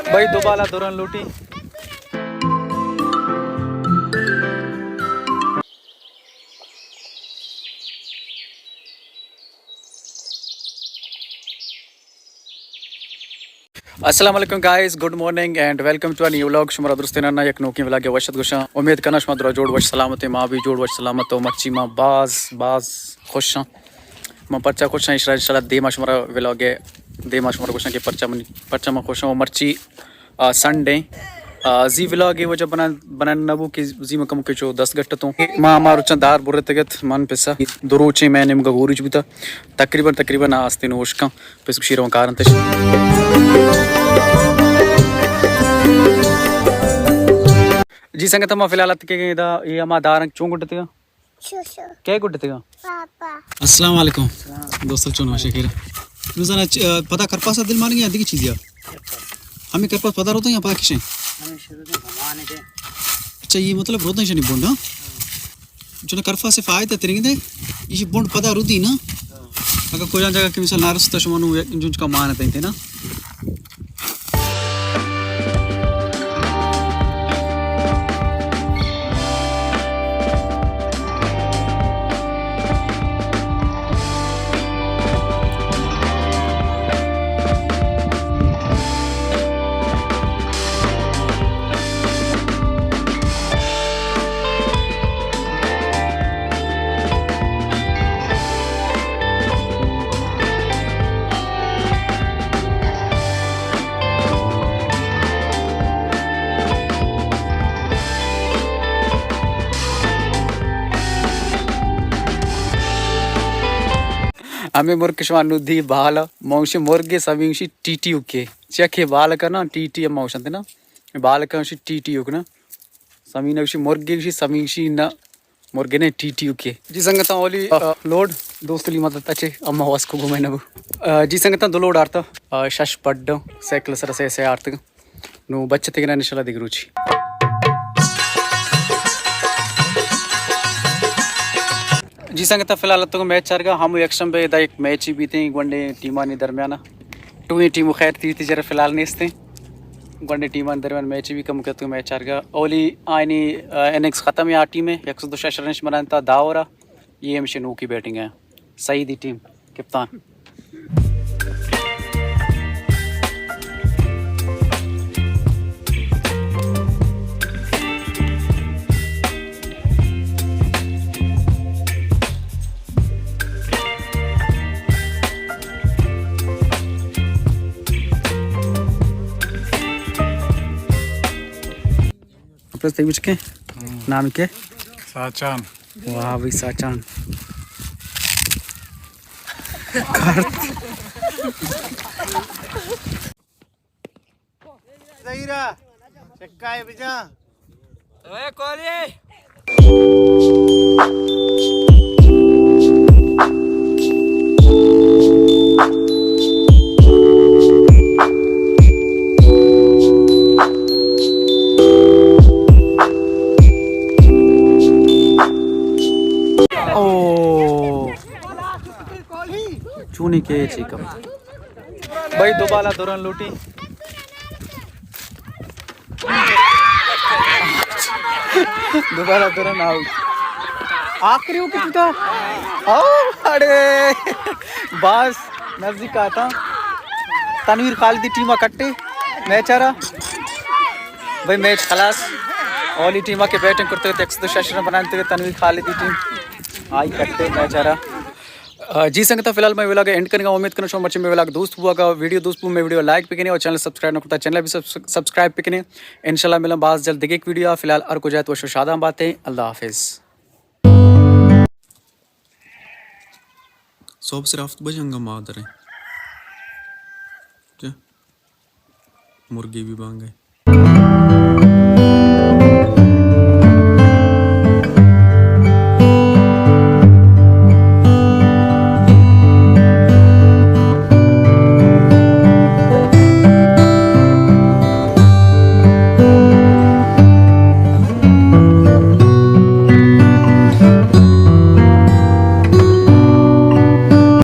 भाई दोबारा दुरन लूटी। अस्सलाम वालेकुम guys, good morning and welcome to a new vlog. शुमरा दुरुस्तिना यक नोकी व्लॉग वशत गुशा उम्मीद करना शुमा दरा जोड़ वश सलामत माँ भी जोड़ वश सलामत हो मच्छी माँ बाज खुश माँ पर्चा खुश इंशाल्लाह देमा शुमरा व्लॉग है देमा शुमरा गुशा के पर्चा माँ खुश मर्ची संडे जी व्लॉग है वो जब बना नबू की जी मकम के जो 10 गट्ट तो माँ हमारे दार बुरे तगत मन पिसा दुरुचे मैंने मुझे गोरी जुबता तकरीबन आस्ते नोश का पिस शीरों कारण जी संगत हम फिलहाल के ये हम दार चूं गुड्डते क्या गुड्डते अस्सलाम वालेकुम दोस्तों चुनो शकीर नुज़ाना पता कर पास दिल मान गया की चीज़ हमें कर पास पता होता है या पता किसे अच्छा ये मतलब रोता ही नहीं बोंड जो करफा से फायदा तरीके ये बोंड पता रुदी ना अगर कोई जगह की मिसाल नारस तशमनु जो का मान है ना हमें मुर्कशवानु दी बाल मौशी मुर्गे सविंशी टीटी उके चेक बाल का ना टीटी मौशन ना बाल का टीटी उक ना समीन मुर्गे सविंशी ना मुर्गे ने टीटी उके जी संगत ओली लोड दोस्तली मदद अच्छे अम्मा हवास को घूमे नबू जी संगत दो लोड आर्ता शश पड्ड साइकिल सर से आर्त नु बच्चे तेगना निशला दिगरुची जी संगत फिलहाल तो मैच चल गया हम एक्शन पे एक मैच ही बीते गोंडे टीमानी दरमियान टू ही टीम खैर थी जरा फिलहाल नेस्ते गोंडे टीमान दरमियान मैच भी कम करते मैच चल गया ओली आनी इनिंग्स ख़त्म या टीम में 102 रन बनाता दावरा ये हमेशा नू की बैटिंग है सही दी टीम कप्तान के नाम के साचान वाह भाई साचान ज़हीरा चक्का है बिजा ओए कोली चूनी के चिकम भाई दोबारा दुरन लूटी दोबारा दुरन आउट आखिरी विकेट पिता अरे बस नजदीक आता तनवीर खालिदी टीमा कट्टे मैच आ रहा भाई मैच खलास ओली टीमा के बैटिंग करते हुए 102 रन बनाते हुए तनवीर खालिदी टीम आई कट्टे मैच आ रहा जी संगत फिलहाल मैं व्लॉग एंड करेंगे उम्मीद करना शो मर्ची में व्लॉग दोस्त हुआ का वीडियो दोस्त में वीडियो लाइक पे करें और चैनल सब्सक्राइब ना करता चैनल भी सब्सक्राइब पे करें इंशाल्लाह मिला बात जल्द देखे एक वीडियो फिलहाल और को जाए तो शादा बातें अल्लाह हाफिज़ सब सिर्फ बजंगा मादर है मुर्गी भी बांग गए